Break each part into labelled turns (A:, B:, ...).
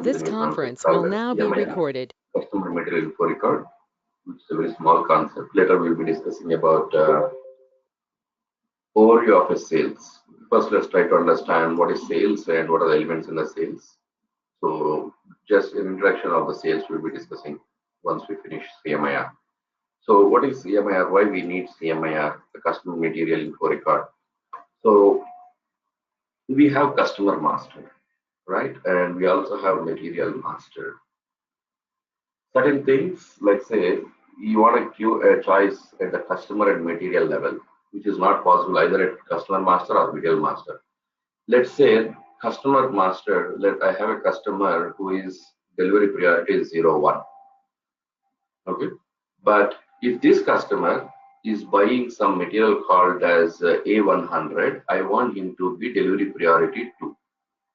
A: This conference will now be recorded.
B: Customer material info record, which is a very small concept. Later we'll be discussing about overview of a sales. First, let's try to understand what is sales and what are the elements in the sales. So just an introduction of the sales we'll be discussing once we finish CMIR. So what is CMIR? Why we need CMIR, the customer material info record? So we have customer master, right? And we also have material master. Certain things, let's say you want to give a choice at the customer and material level, which is not possible either at customer master or material master. Let's say customer master, I have a customer who is delivery priority is 01. Okay. But if this customer is buying some material called as A100, I want him to be delivery priority 2.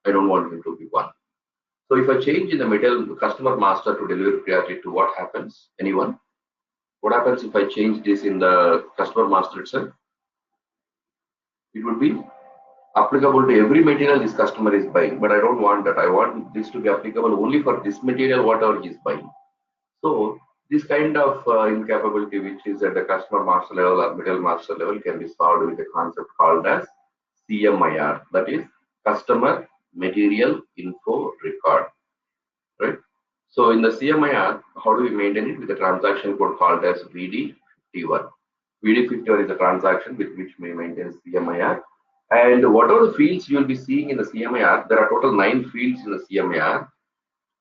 B: I don't want him to be 1. So if I change in the material customer master to delivery priority 2, what happens? Anyone? What happens if I change this in the customer master itself? It would be applicable to every material this customer is buying, but I don't want that. I want this to be applicable only for this material, whatever he is buying. So this kind of incapability, which is at the customer master level or material master level, can be solved with a concept called as CMIR, that is customer material info record, right? So in the CMIR, how do we maintain it? With a transaction code called as VD51. VD51 is a transaction with which we maintain CMIR. And whatever the fields you will be seeing in the CMIR, there are total 9 fields in the CMIR.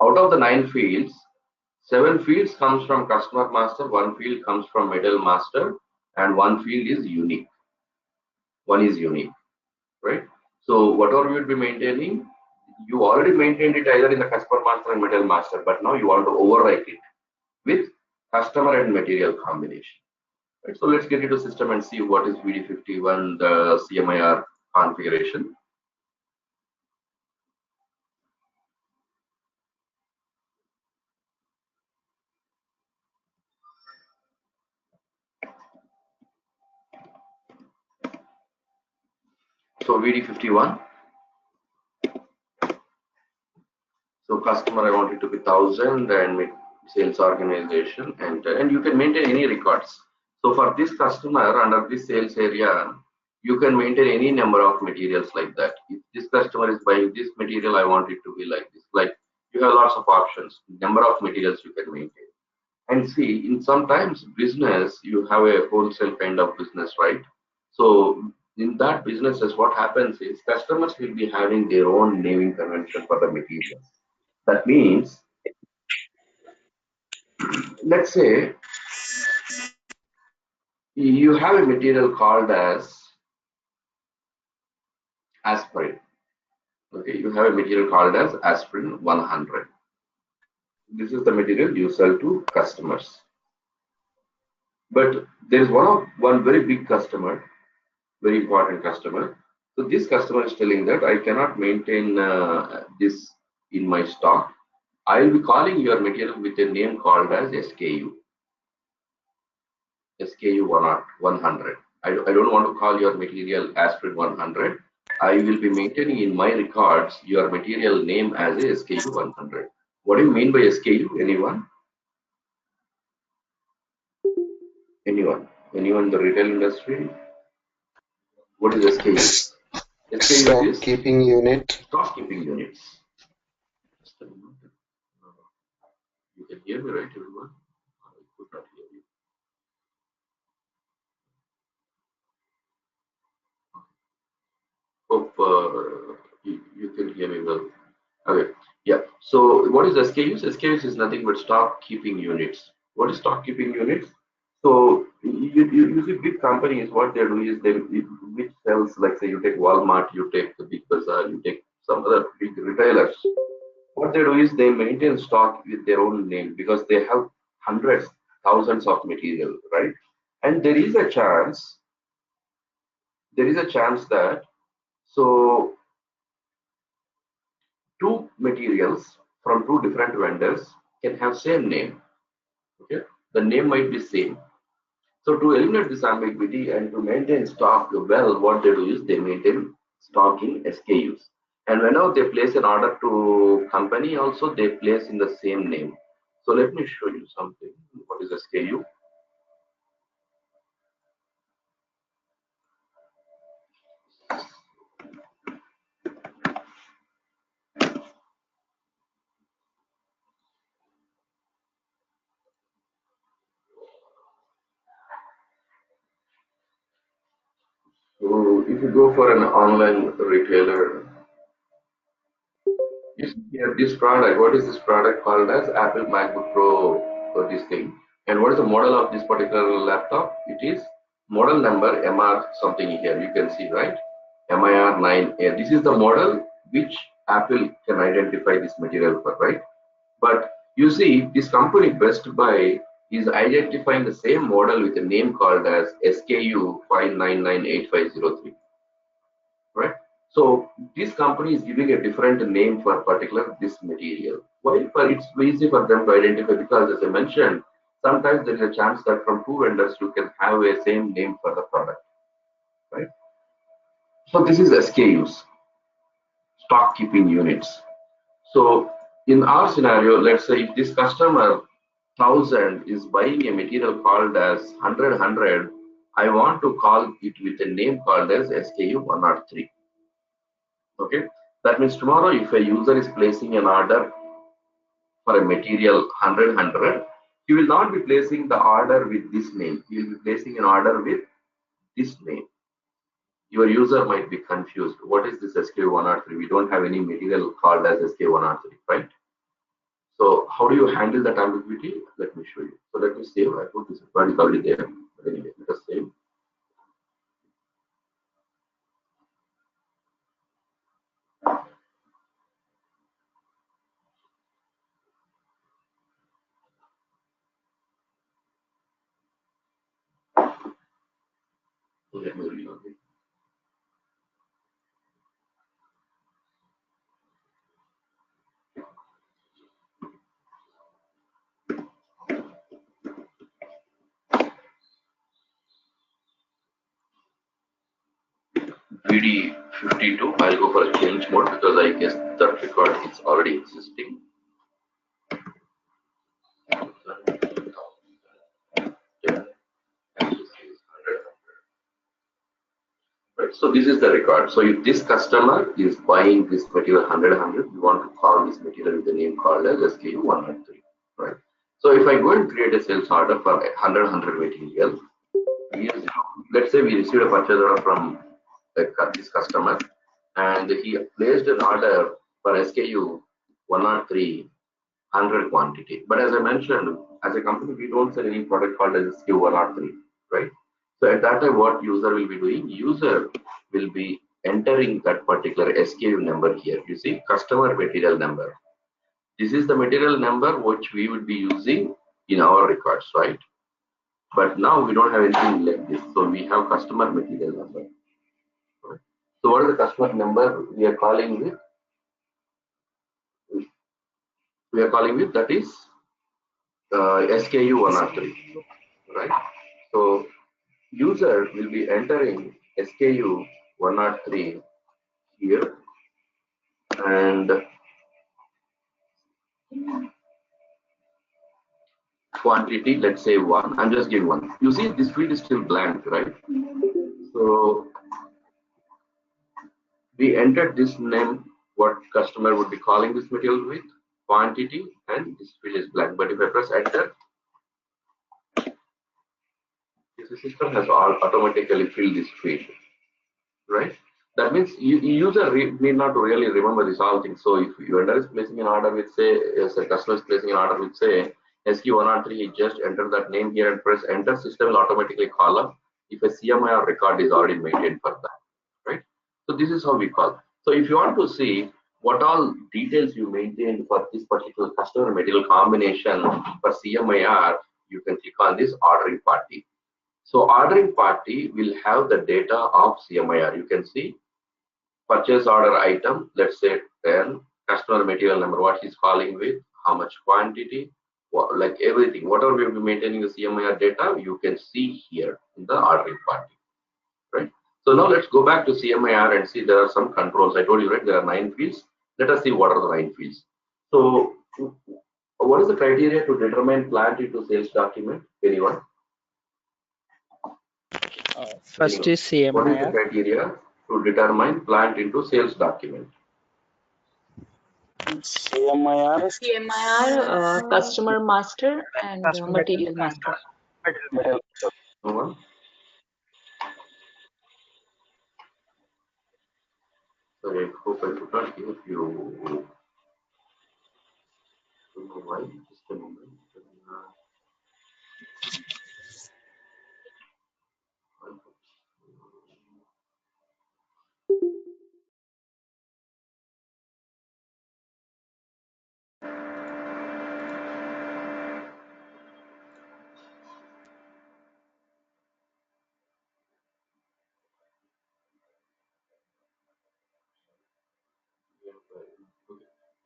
B: Out of the 9 fields, 7 fields comes from customer master, 1 field comes from material master, and 1 field is unique. 1 is unique, right? So whatever you will be maintaining, you already maintained it either in the customer master and material master, but now you want to overwrite it with customer and material combination. Right? So let's get into system and see what is VD51, the CMIR configuration. So VD51. So customer, I want it to be 1000 and sales organization, and you can maintain any records. So for this customer under this sales area, you can maintain any number of materials like that. If this customer is buying this material, I want it to be like this. Like you have lots of options, number of materials you can maintain. And see, in sometimes business, you have a wholesale kind of business, right? So in that businesses, what happens is customers will be having their own naming convention for the materials. That means, let's say you have a material called as aspirin. Okay, you have a material called as aspirin 100. This is the material you sell to customers. But there is one very big customer, very important customer. So this customer is telling that I cannot maintain this in my stock. I will be calling your material with a name called as SKU. SKU 100. I don't want to call your material aspirin 100. I will be maintaining in my records your material name as a SKU 100. What do you mean by SKU? Anyone? Anyone? Anyone in the retail industry? What is SKU?
C: SKU is keeping unit.
B: Stock keeping units. You can hear me, right, everyone? I could not hear you. Hope you can hear me well. Okay, yeah. So what is SKUs? SKUs is nothing but stock keeping units. What is stock keeping units? So you see big companies, what they do is which sells, like say you take Walmart, you take the Big Bazaar, you take some other big retailers. What they do is they maintain stock with their own name because they have hundreds, thousands of material, right? And there is a chance that so two materials from two different vendors can have same name. Okay, the name might be same. So to eliminate this ambiguity and to maintain stock well, what they do is they maintain stock in SKUs. And whenever they place an order to company, also they place in the same name. So let me show you something. What is SKU? So if you go for an online retailer, you see here this product. What is this product called as Apple MacBook Pro or this thing? And what is the model of this particular laptop? It is model number MR something here. You can see, right? MIR 9A. This is the model which Apple can identify this material for, right? But you see, this company Best Buy is identifying the same model with a name called as SKU 5998503, right? So this company is giving a different name for particular this material. Why? For it's easy for them to identify because, as I mentioned, sometimes there is a chance that from two vendors you can have a same name for the product, right? So this is SKUs, stock keeping units. So in our scenario, let's say if this customer 1000 is buying a material called as 100, I want to call it with a name called as SKU 103. Okay, that means tomorrow if a user is placing an order for a material 100, he will not be placing the order with this name. He will be placing an order with this name. Your user might be confused. What is this SKU 103? We don't have any material called as SKU 103, right? So how do you handle that ambiguity? Let me show you. So let me save. I put this record is already there. But anyway, let us save. So let me reload it. VD52. I'll go for a change mode because I guess that record is already existing. Right. So this is the record. So if this customer is buying this material 100, we want to call this material with the name called as SKU 103. Right. So if I go and create a sales order for 100 material, let's say we received a purchase order from this customer, and he placed an order for SKU 103 100 quantity. But as I mentioned, as a company, we don't sell any product called as SKU 103, right? So at that time, what user will be doing? User will be entering that particular SKU number here. You see, customer material number. This is the material number which we would be using in our records, right? But now we don't have anything like this. So we have customer material number. Right? So what is the customer number we are calling with? We are calling with that is SKU 103, right? So user will be entering SKU 103 here and quantity, let's say 1. I'm just giving 1. You see this field is still blank, right? So we entered this name, what customer would be calling this material with, quantity, and this field is blank. But if I press enter, the system has automatically filled this field, right? That means user need not to really remember this all things. So if vendor is placing an order with say, as a customer is placing an order with say SQ103, he just enter that name here and press enter. System will automatically call up if a CMIR record is already maintained for that, right? So this is how we call. So if you want to see what all details you maintained for this particular customer material combination for CMIR, you can click on this ordering party. So ordering party will have the data of CMIR. You can see purchase order item, let's say 10, customer material number, what he's calling with, how much quantity, like everything, whatever we will be maintaining the CMIR data, you can see here in the ordering party, right? So now let's go back to CMIR and see there are some controls. I told you, right, there are 9 fields. Let us see what are the 9 fields. So what is the criteria to determine plant into sales document? Anyone?
D: First
B: Anyone?
D: is
B: What is the
D: CMIR.
B: criteria to determine plant into sales document?
D: CMIR.
E: Customer master and material master.
B: No one? Sorry, I hope I could not hear you. Don't know why. Just a moment.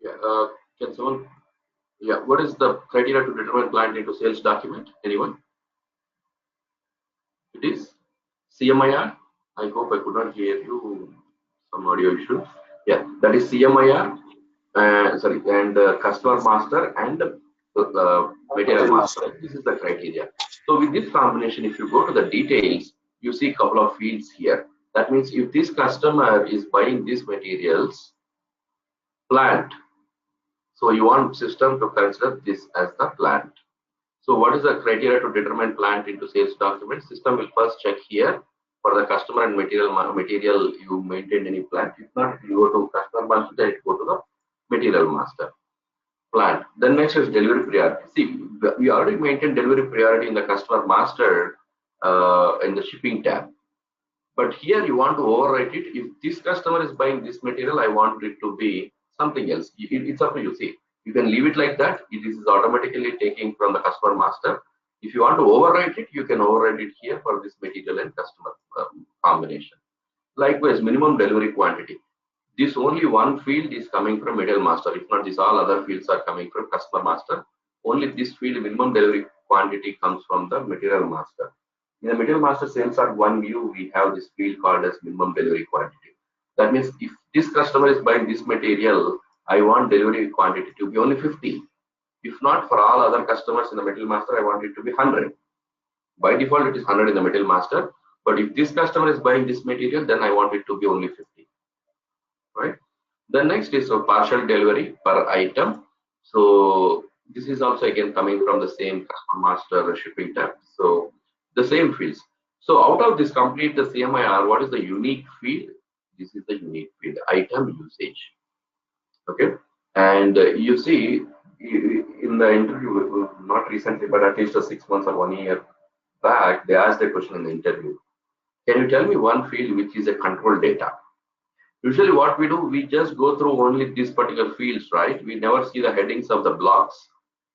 B: Yeah. Can someone? Yeah. What is the criteria to determine plant into sales document? Anyone? It is CMIR. I hope I could not hear you. Some audio issue. Yeah, that is CMIR. Sorry, and customer master and material master. This is the criteria. So with this combination, if you go to the details, you see a couple of fields here. That means if this customer is buying these materials, plant. So you want system to consider this as the plant. So what is the criteria to determine plant into sales document? System will first check here for the customer and material you maintained any plant. If not, you go to customer master, then it go to the material master plant. Then next is delivery priority. See, we already maintained delivery priority in the customer master in the shipping tab. But here you want to overwrite it. If this customer is buying this material, I want it to be something else. It's up to you. See, you can leave it like that. This is automatically taking from the customer master. If you want to overwrite it, you can overwrite it here for this material and customer combination. Likewise, minimum delivery quantity. This only one field is coming from material master. If not, these all other fields are coming from customer master. Only this field, minimum delivery quantity, comes from the material master. In the material master sales org one view, we have this field called as minimum delivery quantity. That means if this customer is buying this material, I want delivery quantity to be only 50. If not, for all other customers in the material master, I want it to be 100. By default, it is 100 in the material master. But if this customer is buying this material, then I want it to be only 50. Right? The next is a partial delivery per item. So this is also again coming from the same customer master shipping tab. So the same fields. So out of this complete the CMIR, what is the unique field? This is the unique field, item usage. Okay, and you see in the interview, not recently, but at least 6 months or 1 year back, they asked a question in the interview. Can you tell me one field which is a control data? Usually what we do, we just go through only these particular fields, right? We never see the headings of the blocks.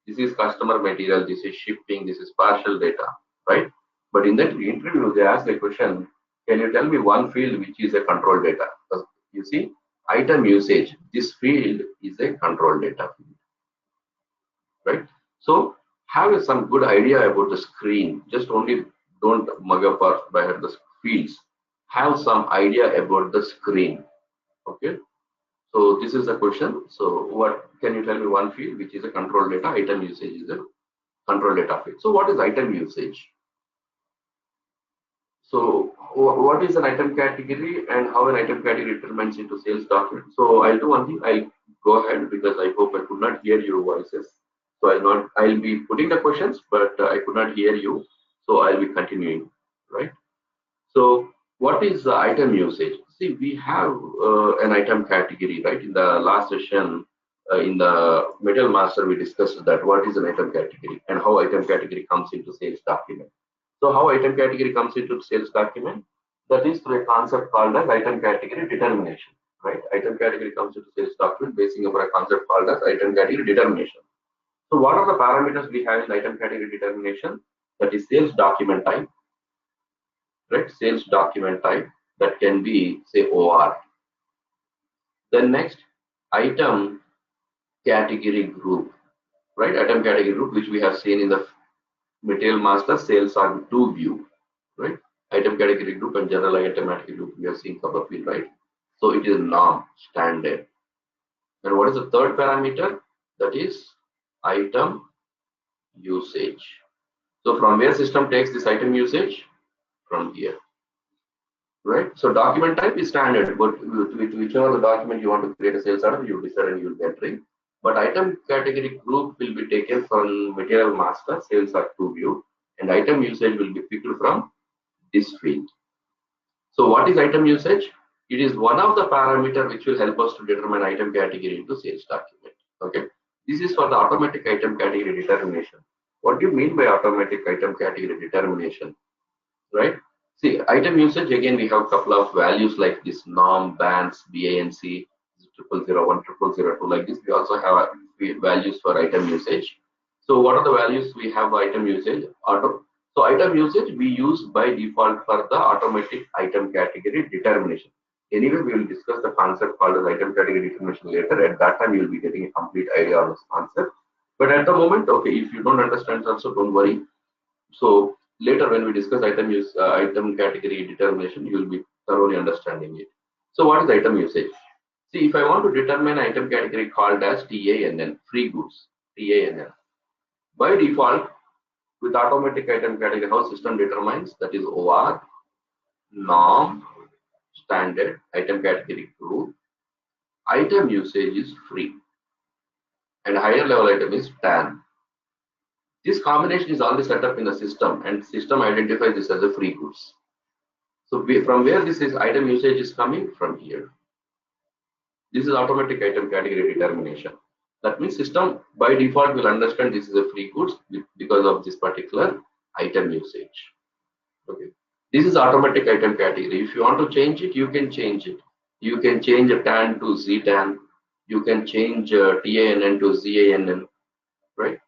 B: This is customer material, this is shipping, this is partial data, right? But in that interview, they asked a question, can you tell me one field which is a control data? Because you see, item usage, this field is a control data field, right? So have some good idea about the screen. Just only don't mug up by the fields. Have some idea about the screen. Okay, so this is the question. So what can you tell me one field which is a control data? Item usage is a control data field. So what is item usage? So what is an item category and how an item category determines into sales document? So I'll do one thing. I'll go ahead because I hope I could not hear your voices. So I'll be putting the questions, but I could not hear you. So I'll be continuing, right? So what is the item usage? See, we have an item category, right? In the last session, in the material master, we discussed that what is an item category and how item category comes into sales document. So how item category comes into sales document? That is through a concept called as item category determination, right? Item category comes into sales document basing upon a concept called as item category determination. So what are the parameters we have in item category determination? That is sales document type, right? Sales document type, that can be say OR. Then next, item category group, right? Item category group, which we have seen in the material master sales org 2 view, right? item category group and general item category group. We have seen couple of field, right? So it is norm, standard. And what is the third parameter? That is item usage. So from where system takes this item usage? From here, right? So document type is standard, but with whichever the document you want to create a sales order, you decide and you will get entry. But item category group will be taken from material master, sales or to view, and item usage will be picked from this field. So what is item usage? It is one of the parameter which will help us to determine item category into sales document. Okay. This is for the automatic item category determination. What do you mean by automatic item category determination? Right? See, item usage, again, we have a couple of values like this norm, bands, BANC, 0001, 0002, like this. We also have values for item usage. So what are the values we have item usage? So item usage we use by default for the automatic item category determination. Anyway, we will discuss the concept called as item category determination later. At that time, you will be getting a complete idea on this concept. But at the moment, okay, if you don't understand also, don't worry. So later when we discuss item category determination, you will be thoroughly understanding it. So what is item usage? See, if I want to determine item category called as TANN, free goods, TANN. By default, with automatic item category, how system determines, that is OR, norm, standard, item category group, item usage is free, and higher level item is TAN. This combination is already set up in the system, and system identifies this as a free goods. So from where this is item usage is coming? From here. This is automatic item category determination. That means system by default will understand this is a free goods because of this particular item usage. Okay. This is automatic item category. If you want to change it, you can change it. You can change a TAN to ZTAN. You can change TANN to ZANN, right?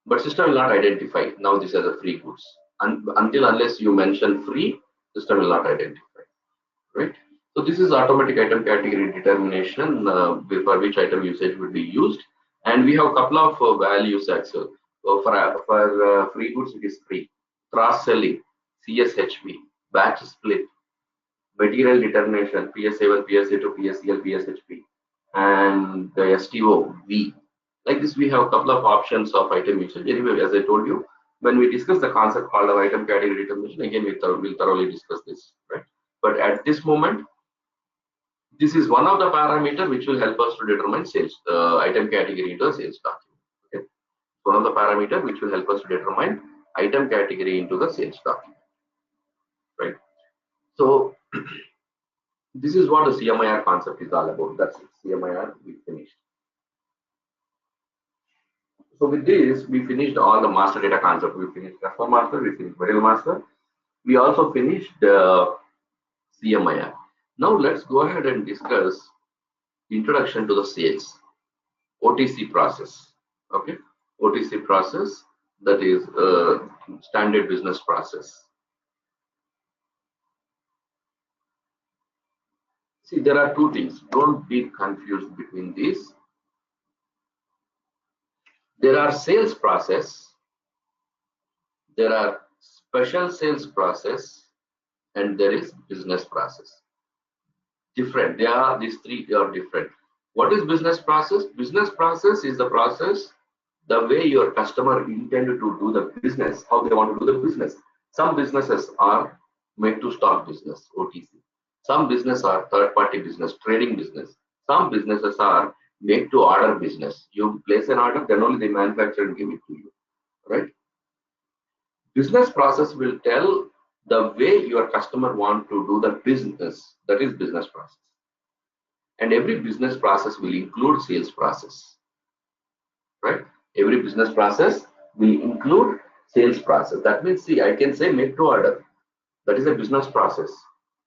B: But system will not identify now this as a free goods. Until unless you mention free, system will not identify, right? So this is automatic item category determination for which item usage will be used. And we have a couple of values actually. So for free goods, it is free. Cross-selling, CSHP, batch split, material determination, PSA1, PSA2, PSCL, PSHP, and the STO, V. Like this, we have a couple of options of item usage. Anyway, as I told you, when we discuss the concept called of item category determination, again, we'll thoroughly discuss this, right? But at this moment, this is one of the parameters which will help us to determine sales item category into a sales document. Okay, one of the parameters which will help us to determine item category into the sales document, right? So this is what the CMIR concept is all about. That's it. CMIR, we finished. So with this, we finished all the master data concept. We finished customer master, we finished material master. We also finished CMIR. Now let's go ahead and discuss introduction to the sales, OTC process. Okay, OTC process, that is standard business process. See, there are two things. Don't be confused between these. There are sales process, there are special sales process, and there is business process. Different. These three are different. What is business process? Business process is the process, the way your customer intended to do the business, how they want to do the business. Some businesses are made to stock business, OTC. Some business are third-party business, trading business. Some businesses are make to order business. You place an order, then only they manufacture and give it to you, right? Business process will tell the way your customer want to do the business. That is business process. And every business process will include sales process, right? Every business process will include sales process. That means, see, I can say make to order. That is a business process.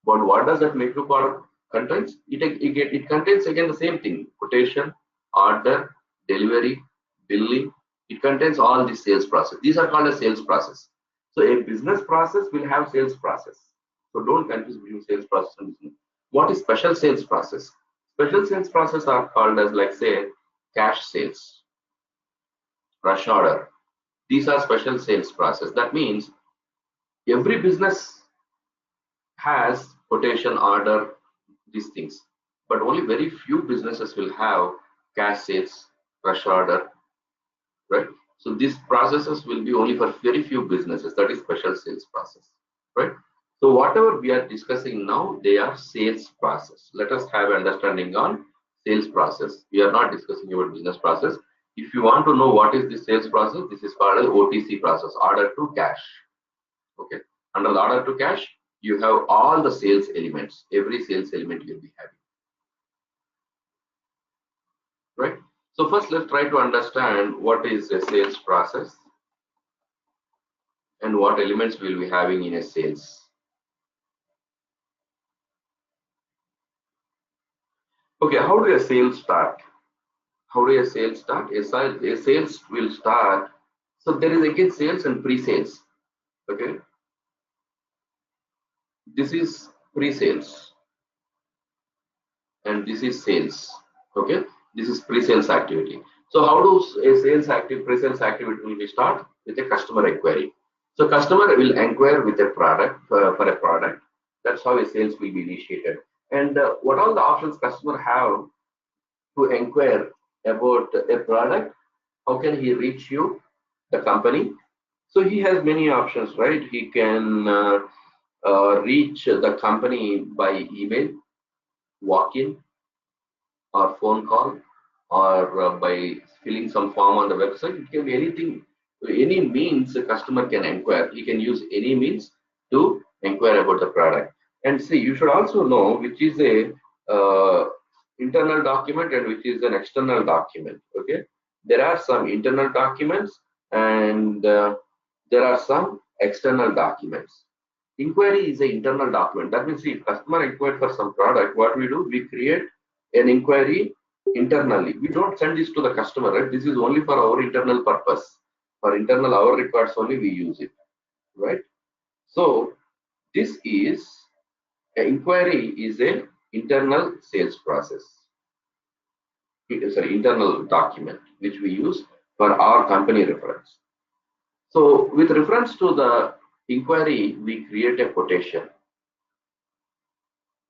B: But what does that make to order contains? It contains again the same thing: quotation, order, delivery, billing. It contains all the sales process. These are called a sales process. So a business process will have sales process. So don't confuse between sales process and business. What is special sales process? Special sales process are called as, like, say, cash sales, rush order. These are special sales process. That means every business has quotation, order, these things, but only very few businesses will have cash sales, rush order, right? So these processes will be only for very few businesses. That is special sales process, right? So whatever we are discussing now, they are sales process. Let us have understanding on sales process. We are not discussing about business process. If you want to know what is the sales process, this is called an OTC process, order to cash. Okay. Under the order to cash, you have all the sales elements. Every sales element you'll be having, right? So first, let's try to understand what is a sales process and what elements we'll be having in a sales. Okay, how do a sales start? How do a sales start? A sales will start. So there is again sales and pre-sales. Okay, this is pre-sales and this is sales. Okay, this is pre-sales activity. So how does a pre-sales activity will be start? With a customer inquiry. So customer will inquire with a product for a product. That's how a sales will be initiated. And what all the options customer have to inquire about a product? How can he reach you, the company? So he has many options, right? He can reach the company by email, walk-in, or phone call, or by filling some form on the website. It can be anything, any means a customer can inquire. He can use any means to inquire about the product. And see, you should also know which is a internal document and which is an external document. Okay, there are some internal documents and there are some external documents. Inquiry is an internal document. That means if customer inquired for some product, what we do, we create an inquiry internally. We don't send this to the customer, right? This is only for our internal purpose. For internal our records only we use it, right? So this is inquiry is a internal sales process. Sorry, internal document which we use for our company reference. So with reference to the inquiry, we create a quotation.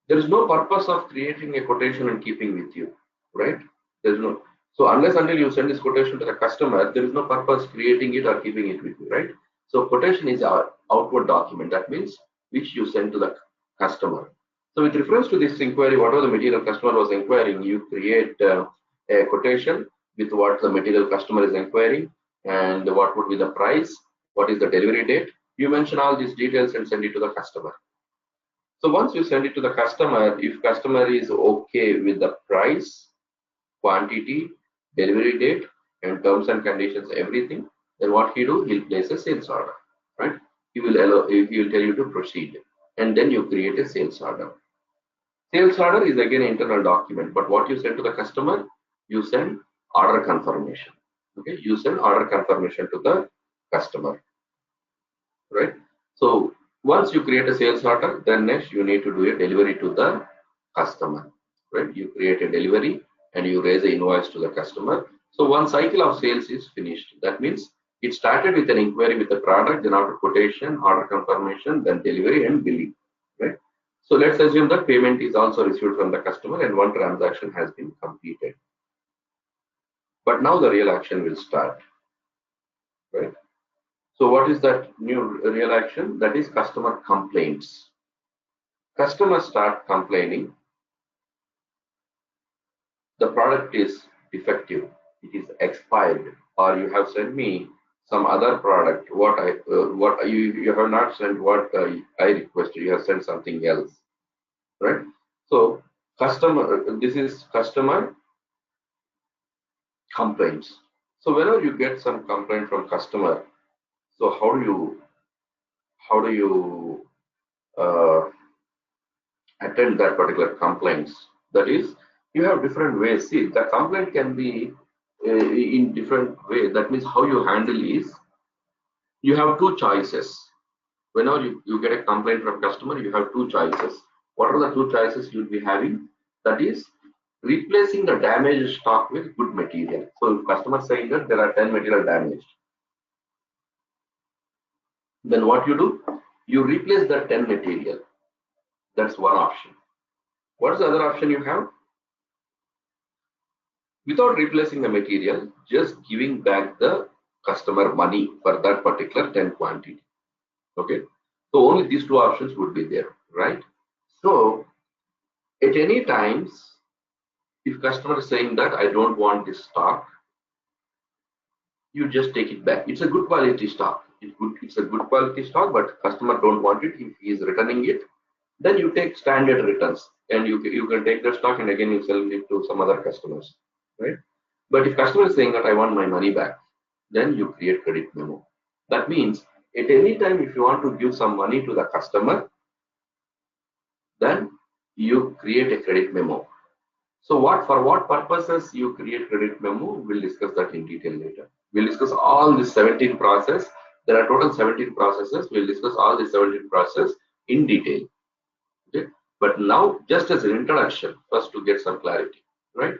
B: There is no purpose of creating a quotation and keeping with you, right? There's no. So unless until you send this quotation to the customer, there is no purpose creating it or keeping it with you, right? So quotation is our outward document. That means which you send to the customer. So with reference to this inquiry, whatever the material customer was inquiring, you create a quotation with what the material customer is inquiring and what would be the price, what is the delivery date. You mention all these details and send it to the customer. So once you send it to the customer, if customer is okay with the price, quantity, delivery date, and terms and conditions, everything, then what he do? He'll place a sales order, right? He will tell you to proceed, and then you create a sales order. Sales order is again an internal document, but what you send to the customer, you send order confirmation. Okay, you send order confirmation to the customer, right? So once you create a sales order, then next you need to do a delivery to the customer, right? You create a delivery and you raise an invoice to the customer. So one cycle of sales is finished. That means it started with an inquiry with the product, then after quotation, order confirmation, then delivery and billing, right? So let's assume that payment is also received from the customer and one transaction has been completed. But now the real action will start, right? So what is that new real action? That is customer complaints. Customers start complaining. The product is defective, it is expired, or you have sent me some other product. What you have not sent what I requested. You have sent something else, right? So customer, this is customer complaints. So whenever you get some complaint from customer, so how do you attend that particular complaints? That is, you have different ways. See, the complaint can be in different way. That means how you handle is, you have two choices. Whenever you get a complaint from customer, you have two choices. What are the two choices you'll be having? That is, replacing the damaged stock with good material. So if customer saying that there are 10 material damaged, then what you do? You replace the 10 material. That's one option. What's the other option you have? Without replacing the material, just giving back the customer money for that particular 10 quantity. Okay, so only these two options would be there, right? So at any times, if customer is saying that I don't want this stock, you just take it back. It's a good quality stock. It's a good quality stock, but customer don't want it. If he is returning it, then you take standard returns, and you can take the stock and again you sell it to some other customers, right? But if customer is saying that I want my money back, then you create credit memo. That means at any time if you want to give some money to the customer, then you create a credit memo. So for what purposes you create credit memo, we'll discuss that in detail later. We'll discuss all the 17 process. There are total 17 processes. We'll discuss all the 17 process in detail. Okay. But now, just as an introduction, first to get some clarity, right?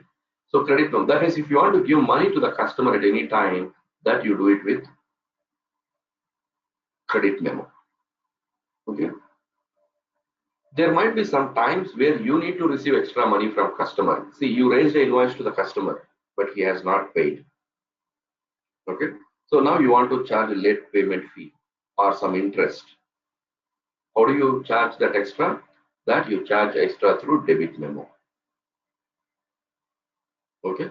B: So credit memo. That is, if you want to give money to the customer at any time, that you do it with credit memo. Okay. There might be some times where you need to receive extra money from customer. See, you raised the invoice to the customer, but he has not paid. Okay, so now you want to charge a late payment fee or some interest. How do you charge that extra? That you charge extra through debit memo. Okay,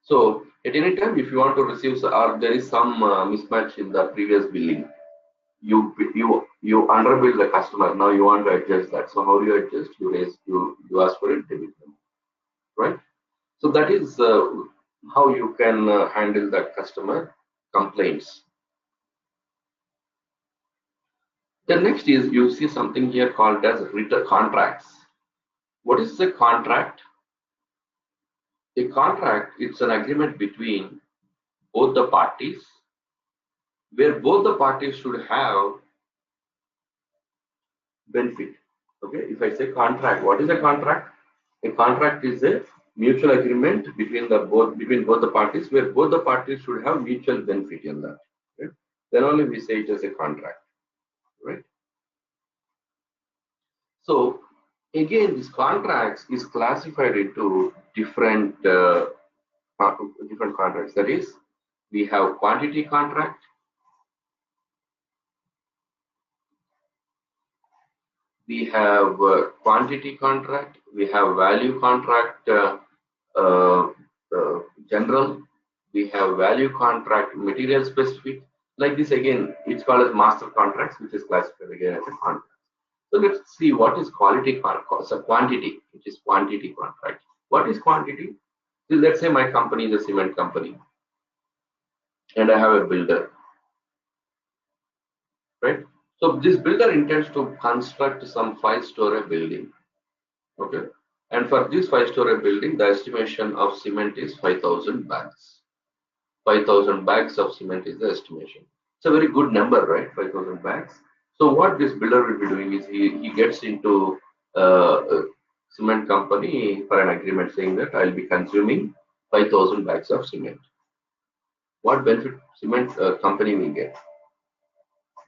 B: so at any time if you want to receive or there is some mismatch in the previous billing, you underbill the customer. Now you want to adjust that. So how do you adjust? You ask for a debit memo, right? So that is how you can handle the customer complaints. The next is you see something here called as written contracts. What is a contract? A contract, it's an agreement between both the parties where both the parties should have benefit. Okay, if I say contract, what is a contract? A contract is a mutual agreement between both the parties where both the parties should have mutual benefit in that. Right? Then only we say it as a contract, right? So again, this contracts is classified into different contracts. That is, we have quantity contract, we have quantity contract, we have value contract uh, general, we have value contract material specific. Like this again, it's called as master contracts, which is classified again as a contract. So let's see what is quantity, which is quantity contract. What is quantity? So let's say my company is a cement company and I have a builder, right? So this builder intends to construct some 5-story building, okay? And for this 5-story building, the estimation of cement is 5,000 bags. 5,000 bags of cement is the estimation. It's a very good number, right? 5,000 bags. So what this builder will be doing is he gets into a cement company for an agreement saying that I'll be consuming 5,000 bags of cement. What benefit cement company will get?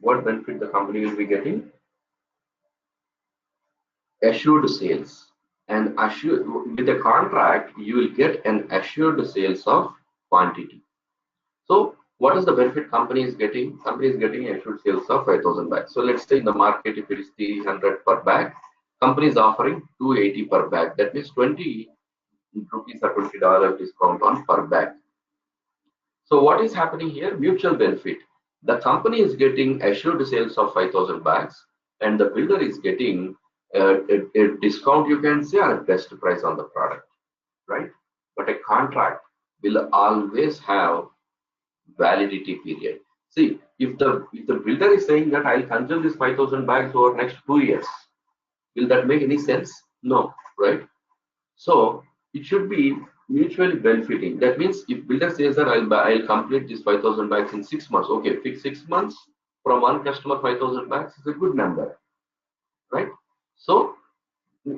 B: What benefit the company will be getting? Assured sales. And assured with a contract, you will get an assured sales of quantity. So what is the benefit company is getting? Company is getting assured sales of 5,000 bags. So let's say in the market, if it is 300 per bag, company is offering 280 per bag. That means 20 rupees or $20 discount on per bag. So what is happening here? Mutual benefit. The company is getting assured sales of 5,000 bags, and the builder is getting a discount, you can say, or a best price on the product, right? But a contract will always have validity period. See, if the builder is saying that I'll consume this 5,000 bags over next 2 years, will that make any sense? No, right? So it should be mutually benefiting. That means if builder says that I'll complete this 5,000 bags in 6 months, okay, fix 6 months from one customer 5,000 bags is a good number, right? So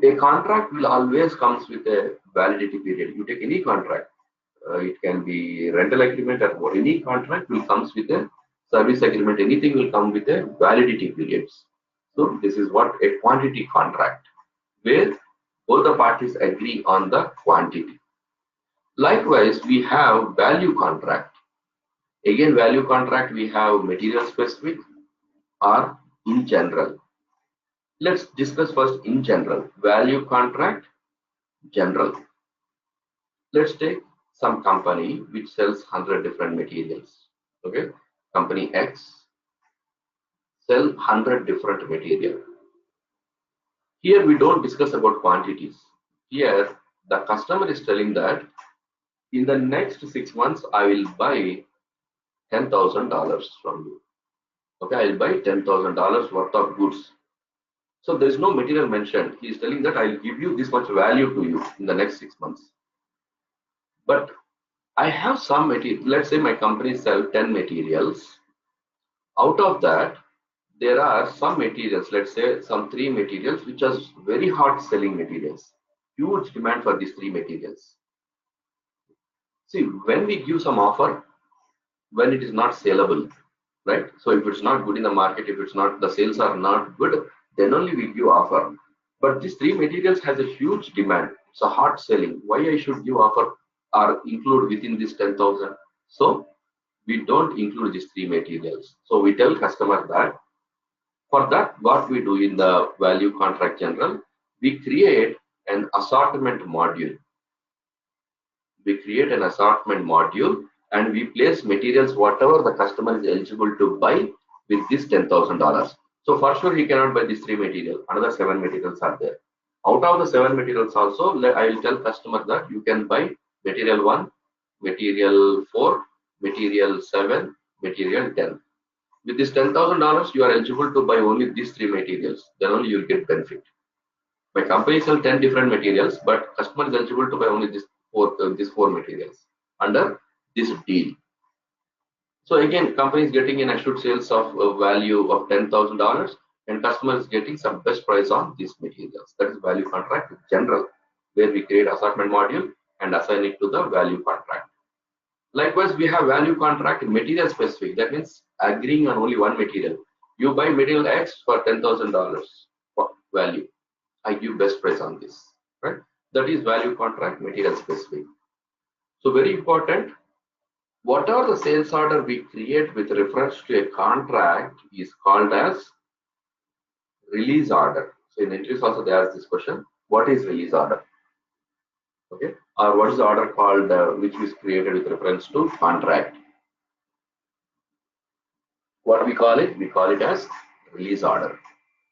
B: a contract will always comes with a validity period. You take any contract, it can be rental agreement or any contract will comes with a service agreement. Anything will come with a validity periods. So this is what a quantity contract. where both the parties agree on the quantity. Likewise, we have value contract. Again, value contract, we have material specific or in general. Let's discuss first in general. Value contract, general. Let's take some company which sells 100 different materials. Okay, company X sell 100 different material. Here we don't discuss about quantities. Here the customer is telling that in the next 6 months I will buy $10,000 from you. Okay, I'll buy $10,000 worth of goods. So there is no material mentioned. He is telling that I'll give you this much value to you in the next 6 months. But I have some material. Let's say my company sells 10 materials. Out of that, there are some materials, let's say some 3 materials, which are very hard selling materials. Huge demand for these 3 materials. See, when we give some offer, when it is not saleable, right? So if it's not good in the market, if it's not, the sales are not good, then only we give offer. But these 3 materials has a huge demand. It's a hard selling. Why I should give offer or include within this 10,000? So we don't include these 3 materials. So we tell customer that for that, what we do in the value contract general, we create an assortment module. We create an assortment module and we place materials whatever the customer is eligible to buy with this $10,000. So for sure he cannot buy these 3 materials. Another 7 materials are there. Out of the 7 materials also, I will tell customer that you can buy material 1, material 4, material 7, material 10. With this $10,000, you are eligible to buy only these 3 materials. Then only you will get benefit. My company sells 10 different materials, but customer is eligible to buy only these four materials under this deal. So again, company is getting an assured sales of a value of $10,000, and customer is getting some best price on these materials. That is value contract general, where we create assortment module and assign it to the value contract. Likewise, we have value contract material specific. That means agreeing on only one material. You buy material X for $10,000 value. I give best price on this, right? That is value contract material specific. So very important, whatever the sales order we create with reference to a contract is called as release order. So in interviews also they ask this question, what is release order? Okay, or what is the order called which is created with reference to contract? What we call it? We call it as release order.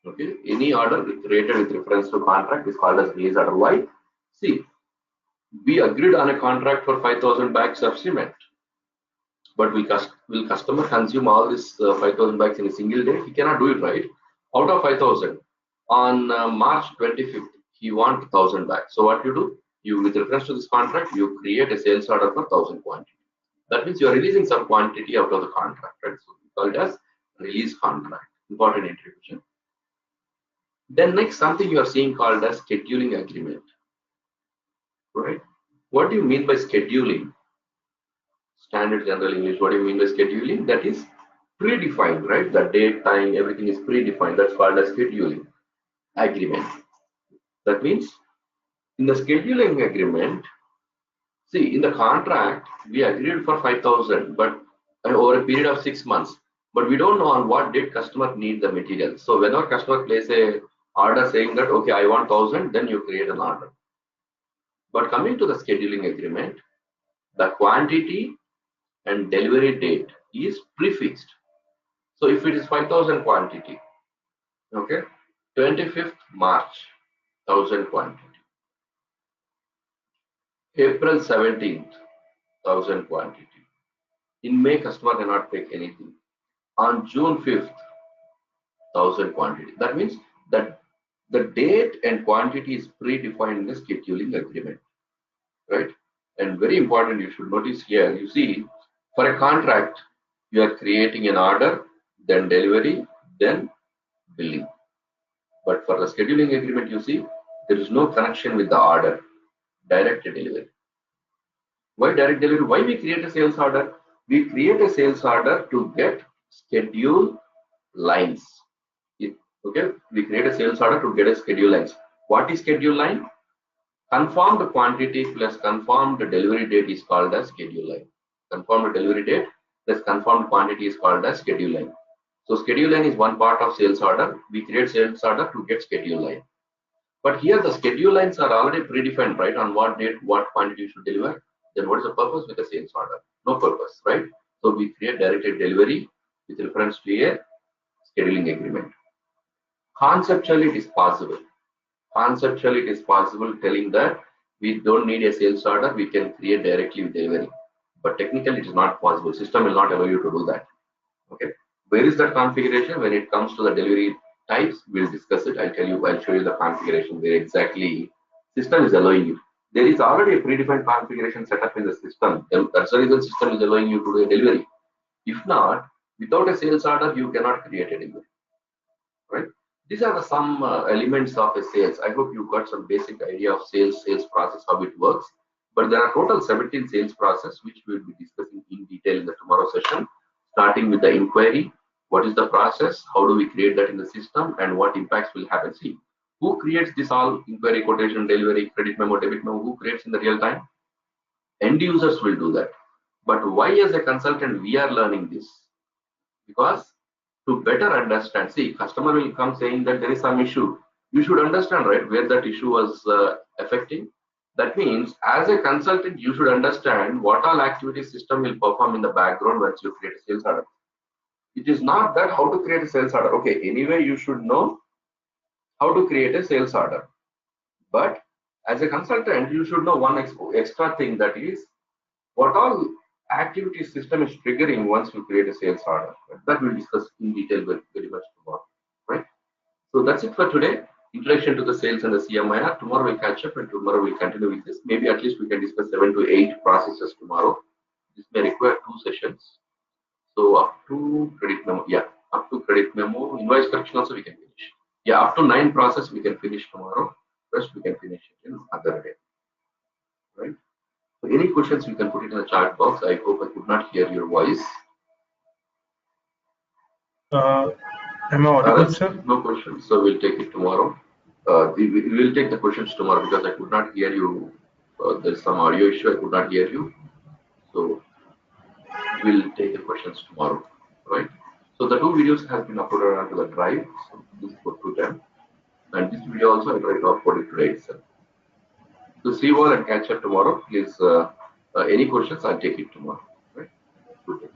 B: Okay, any order created with reference to contract is called as release order. Why? See, we agreed on a contract for 5,000 bags of cement, but will customer consume all this 5,000 bags in a single day? He cannot do it, right? Out of 5,000, on March 25th, he wants 1,000 bags. So what you do? You, with reference to this contract, you create a sales order for 1,000 quantity. That means you are releasing some quantity out of the contract, right? So we call it as release contract. Important introduction. Then next, something you are seeing called as scheduling agreement, right? What do you mean by scheduling? Standard general English, what do you mean by scheduling? That is predefined, right? The date, time, everything is predefined. That's called as scheduling agreement. That means in the scheduling agreement, see, in the contract, we agreed for 5,000, but over a period of 6 months, but we don't know on what date customer need the material. So whenever customer places a order saying that, okay, I want 1,000, then you create an order. But coming to the scheduling agreement, the quantity and delivery date is prefixed. So if it is 5,000 quantity, okay, 25th March, 1,000 quantity. April 17th, 1,000 quantity. In May, customer cannot take anything. On June 5th, 1,000 quantity. That means that the date and quantity is predefined in the scheduling agreement, right? And very important, you should notice here, you see, for a contract, you are creating an order, then delivery, then billing. But for the scheduling agreement, you see, there is no connection with the order, direct delivery. Why direct delivery? Why we create a sales order? We create a sales order to get schedule lines. Okay, we create a sales order to get a schedule lines. What is schedule line? Confirmed quantity plus confirmed delivery date is called as schedule line. Confirmed delivery date plus confirmed quantity is called as schedule line. So schedule line is one part of sales order. We create sales order to get schedule line. But here the schedule lines are already predefined, right? On what date, what quantity you should deliver. Then what is the purpose with the sales order? No purpose, right? So we create directed delivery with reference to a scheduling agreement. Conceptually, it is possible. Conceptually, it is possible telling that we don't need a sales order, we can create directly with delivery. But technically, it is not possible. System will not allow you to do that. Okay. Where is that configuration? When it comes to the delivery types, we'll discuss it. I'll show you the configuration where exactly system is allowing you. There is already a predefined configuration set up in the system. That's the reason system is allowing you to do a delivery. If not, without a sales order, you cannot create a delivery. Right? These are some elements of a sales. I hope you got some basic idea of sales process, how it works. But there are total 17 sales process, which we will be discussing in detail in the tomorrow session, starting with the inquiry. What is the process? How do we create that in the system? And what impacts will happen? See, who creates this all inquiry, quotation, delivery, credit memo, debit memo? Who creates in the real time? End users will do that. But why as a consultant we are learning this? Because to better understand, see, customer will come saying that there is some issue. You should understand, right, where that issue was affecting. That means, as a consultant, you should understand what all activities system will perform in the background once you create a sales order. It is not that how to create a sales order. Okay, anyway, you should know how to create a sales order. But as a consultant, you should know one extra thing, that is what all activity system is triggering once you create a sales order. That we'll discuss in detail very much tomorrow, right? So that's it for today. Introduction to the sales and the CMIR. Tomorrow we'll catch up, and tomorrow we'll continue with this. Maybe at least we can discuss 7 to 8 processes tomorrow. This may require 2 sessions. So up to credit memo, up to credit memo, invoice correction also we can finish. Up to 9 process we can finish tomorrow. Rest we can finish it in other day, right? So any questions you can put it in the chat box. I hope I could not hear your voice.
D: Am I audible, sir?
B: No questions, so we'll take it tomorrow. We will take the questions tomorrow because I could not hear you. There's some audio issue, I could not hear you. So we'll take the questions tomorrow, right? So the 2 videos have been uploaded onto the drive, so please go through them. And this video also I'll try to upload it today itself. So see you all and catch up tomorrow. Please, any questions, I'll take it tomorrow, right? Good day.